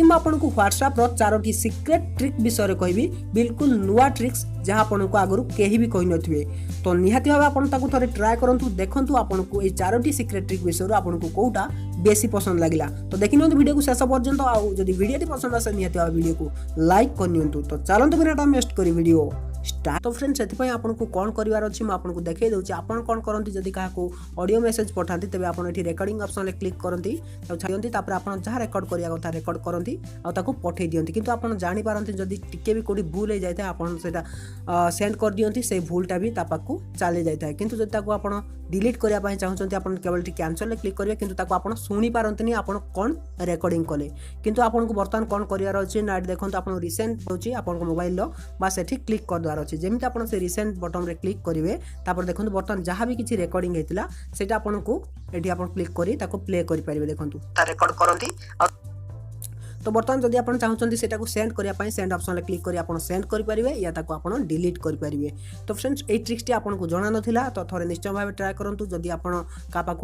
मैं आपको व्हाट्सएप रो 4टी secrete trick विषय कहबी बिल्कुल नुआ ट्रिक्स जहाँ आपको आगु कहीं भी कही नथिबे तो निहाती भाव आपन थोड़े ट्राए करंतु देखंतु आपको ये 4टी सिक्रेट ट्रिक विषय आपको कोटा बेसी पसंद लगिला तो देखि नियंतु वीडियो को शेष पर्यंत आउ जदि वीडियो पसंद आसे निहाती भाव वीडियो को लाइक कर नियंतु तो चलंतु बिना टाइम वेस्ट करी वीडियो स्टार्ट। तो फ्रेंड्स से आपको कौन करार अच्छी मुझे देखई दूसरी आपन कौन करती जदि क्या ऑडियो मेसेज पठाती तेज आप रेकर्डिंग ऑप्शन क्लिक करती छाड़ती आप जहाँ रेकर्ड करा कथा रेकर्ड करती आउ पठे दिंती किंतु आप जापारती जदि टिके भी कौटी भूल हो जाए आप सेंड कर दियंती से भूलटा भी पाखु चली जाए किंतु जब आप डिलीट करने चाहते आप केवल कैंसल क्लिक करेंगे किंतु आप शुणी पारती आप कौन रेकर्डिंग कले किंतु आपको बर्तमान कौन करार अच्छे ना देखो आप रिसेंट होची आपन मोबाइल बस एठी क्लिक कर द्वार अच्छे जमी आप रिसेंट बटन रे क्लिक करेंगे देखो बर्तमान जहाँ भी किसी रेकर्डिंग होता है आपको ये क्लिक कर प्ले करेंगे देखो रेकर्ड करती तो बर्तमान जदि आप चाहते सेटा को सेंड करने सेंड ऑप्शन क्लिक कर आप सेंड करेंगे या आप डिलीट करेंगे। तो फ्रेंड्स ये ट्रिक्सटी आपको जना नाला तो थोड़े निश्चय भाव ट्राए करूँ जदि आप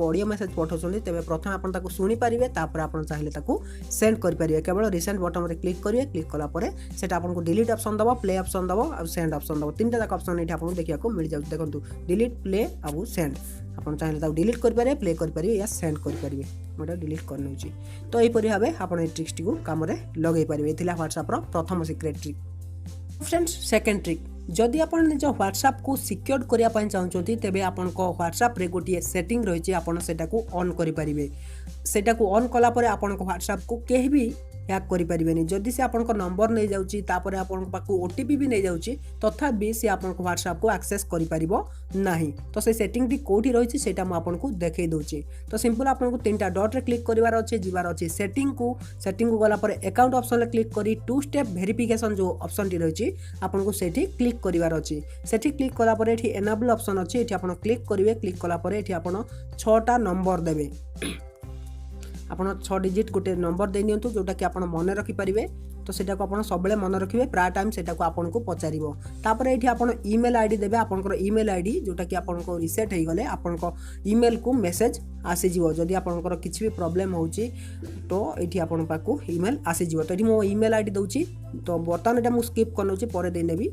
ऑडियो मेसेज पठाऊँ तेज प्रथम आप शुणी पारे तापर आप चाहिए सेंड करेंगे केवल रिसेंट बटन में क्लिक करेंगे क्लिक कलापर से आपको डिलीट ऑप्शन दब प्ले ऑप्शन दब और सेंड ऑप्शन दब तीन टाक ऑप्शन ये आपको देखा मिल जाए देखो डिलीट प्ले और सेंड आप चाहिए डिलीट करेंगे प्ले करेंगे या सेंड करेंगे मैं डिलीट करने तो यहीपरि भाव आप ट्रिक्सटी को कम लगे पारे ये व्हाट्सएप प्रथम secret trick. Friends second trick जदि आप निज व्हाट्सएप को सिक्योर करने चाहते तेज आप व्हाट्सएप रे गोटे सेटिंग रही है ऑन करेंगे सेटा को ऑन कलापर आपण व्हाट्सएप को कहीं भी हैक करें जदि से आप नंबर नहीं जाऊँगी ओटीपी भी नहीं जाऊँगी तथापि सी आप व्हाट्सएप को एक्सेस करना तो से सेटिंग टी कौटी रही है आपको देखई दूसरी तो सिंपल आपको 3टा डॉट रे क्लिक करार अच्छे जीवार अच्छे सेटिंग को गलापर अकाउंट ऑप्शन क्लिक करी 2 स्टेप वेरिफिकेशन जो ऑप्शन टी रही आपको से क्लिक करार अच्छे से क्लिक कलापर ये एनेबल ऑप्शन अच्छे ये आप क्लिक करेंगे क्लिक कलापर ये आप 6टा नंबर देवे आप 6 डिजिट गोटे नंबर दे नियंतु जोटा कि आप मन रखिपारे तो सेटा को आप सब मन रखिए प्राय टाइम सेटा को आपको पचार तापर ये आप ईमेल आईडी देवे आपंकर ईमेल आईडी जोटा कि आपको रिसेट हो गले आप ईमेल को मेसेज आसीज जदि आपंकर किसी भी प्रॉब्लम होची तो ये आपन पाखु ईमेल आसीज तो ये मो ईमेल आईडी दूची तो बर्तमान यहाँ मुझे स्किप करने पर देनेबी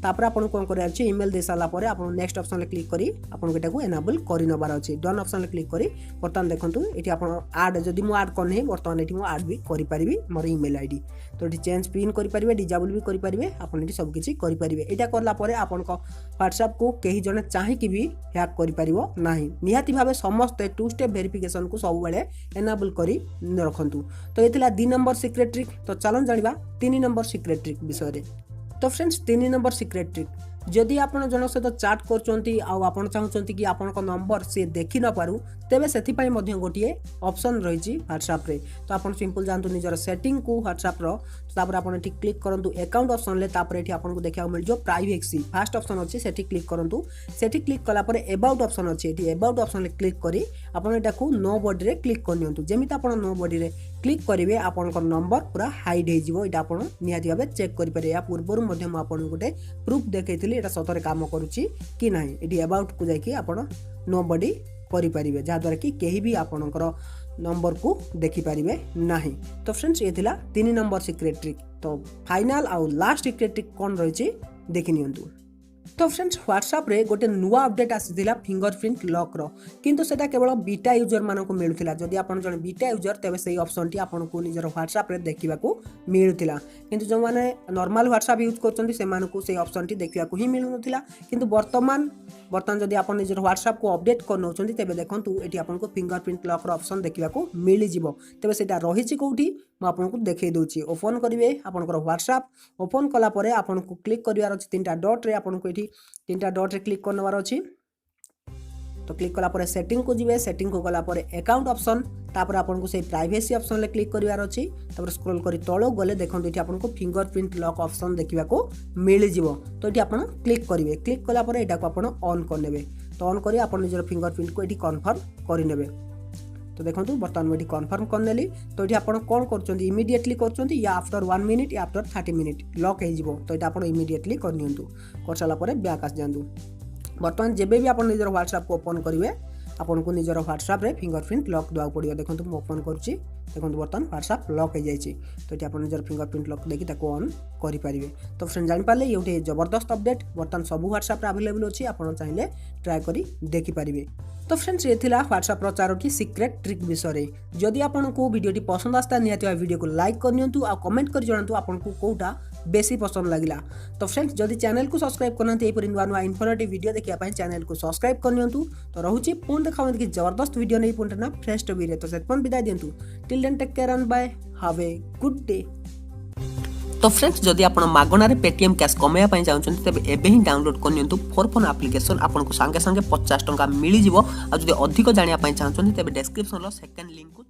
तापर आपको कौन करार अच्छे ईमेल दे सारा पर आप नेक्स्ट ऑप्शन क्लिक करी आपको एनाबल कर नबार अच्छे डन ऑप्शन क्लिक करी बर्तमान देखो ये आप आड जदि मुझे आड करनी बर्तमान ये आड भी करी मोर ईमेल आईडी तो ये चेंज पिन करेंगे डिजाबल भी करेंगे आपड़ी सबकि करेंगे यहाँ कलापर आपण व्हाट्सएप को कहीं जड़े चाहिए भी हैक करना निहाती भाव समस्ते 2 स्टेप वेरिफिकेशन को सब बेले एनाबल करी रखु तो ये 2 नंबर सिक्रेट ट्रिक तो चलन जाना 3 नंबर सिक्रेट ट्रिक विषय तो फ्रेंड्स 3 नंबर सिक्रेट ट्रिक जदि आप जन सहित चैट कर चाहते कि आपण नंबर सी देखी न पारू तेबे से गोटे ऑप्शन रही व्हाट्सएप रे तो आप सिंपल जानतु निजर सेटिंग को व्हाट्सएप तापर आप क्लिक करूँ अकाउंट ऑप्शन ले तापर ये आपको देखा मिल जाए प्राइवेसी फर्स्ट ऑप्शन अच्छे से क्लिक करूँ से क्लिक कलापर एबाउट ऑप्शन अच्छे ये एबाउट ऑप्शन क्लिक करी आपको नो बॉडी रे क्लिक करनी जमी आप नो बॉडी रे क्लिक करेंगे आपण नंबर पूरा हाइड हो आप निहाती भाव चेक करेंगे या पूर्व आपको गोटे प्रूफ देखी ये सतरे काम करुच्ची कि ना ये अबाउट को जाकि आप नो बॉडी करेंगे जहाँद्वारा कि कहीं भी आपणकर नंबर को देखिपारे ना। तो फ्रेंड्स ये 3 नंबर सिक्रेट ट्रिक तो फाइनल आउ लास्ट सिक्रेट ट्रिक कौन रही देखि नियंतु। तो फ्रेंड्स व्हाट्सएप रे गोटे नुआ अपडेट आसीथिला फिंगरप्रिंट लॉक रो किंतु सेटा केवल बीटा यूजर मानक मिलुथिला जदि आपण जने बीटा यूजर तेबे सेही ऑप्शन टी आपनको निजर व्हाट्सएप रे देखिबा को मिलुथिला किंतु जो माने नॉर्मल व्हाट्सएप यूज करचंती से मानकु सेही ऑप्शन टी देखिबा को ही मिलुनथिला किंतु वर्तमान जदि आपण निजर व्हाट्सएप को अपडेट करनौचंती तेबे देखंतु एटी आपनको फिंगरप्रिंट लॉक रो ऑप्शन देखिबा को मिलि जिवो तेबे सेटा रहिछि कोठी मैं आपको देखई दूची ओपन करेंगे आपंकर व्हाट्सएप ओपन कलापर आपको क्लिक करार अच्छे 3टा डॉट रे आपको ये 3टा डॉट रे क्लिक करनबार अच्छी तो क्लिक कलापर सेटिंग को जीवे सेटिंग को गलापर अकाउंट ऑप्शन तापर आपको से प्राइवेसी ऑप्शन ले क्लिक करार अच्छी तापर स्क्रॉल करी तळो गले देखो ये आपको फिंगरप्रिंट लॉक ऑप्शन देखा को मिल जिवो तो ये आप क्लिक करेंगे क्लिक कलापर यहाँ को आप ऑन करने तो ऑन करी आप निजर फिंगरप्रिंट को ये कन्फर्म करने तो देखो बर्तमान मुझे कन्फर्म करनेली तो ये आप कौन कर इमिडिएटली कर या आफ्टर 1 मिनिट या आफ्टर 30 मिनिट लॉक हो तो ये आप इमिडिएटली कर सारापर बैक आस जातु बर्तमान जब भी आप निजर व्हाट्सएप को ओपन करेंगे आपको निजर व्हाट्सएप रे फिंगरप्रिंट लॉक देवा पड़ो। देखो मुझे ओपन करुच्ची, देखो बर्तमान व्हाट्सएप लॉक हो जाए। तो ये आप निजर फिंगरप्रिंट लॉक देकी ऑन करेंगे। तो फ्रेंड जापारे ये गोटे जबरदस्त अपडेट बर्तमान सब व्हाट्सएप अवेलेबल अच्छी, आप चाहिए ट्राए कर देखिपारे। तो फ्रेंड्स ये थिला व्हाट्सएप रो 4टी सीक्रेट ट्रिक विषय। जदि आपको वीडियोटी पसंद आसता निहाती वीडियो को लाइक करनियंतु आ कमेंट कर जणातु आपको कोटा बेसी पसंद लगिला। तो फ्रेंड्स जदि चैनल को सब्सक्राइब करना एपरी नुआ नुआ इनफॉर्मेटिव वीडियो देखा चैनल को सब्सक्राइब करनियंतु। तो रहुची पुणी देखा कि जबरदस्त वीडियो नहीं पुणी ना फ्रेश टॉपिक रे। तो से विदाय दियंतु। Till then take care and bye, have a good day. तो फ्रेंड्स जदि आप मागणार पेटीएम कैश कमाइबा चाहते तेज एबे ही डाउनलोड करनियंतु फोर फोन एप्लिकेशन। आपको सांगे सांगे 50 टंका मिल जिवो। आ जदि अधिक जानिया चाहते तेज डिस्क्रिप्शन सेकंड लिंक को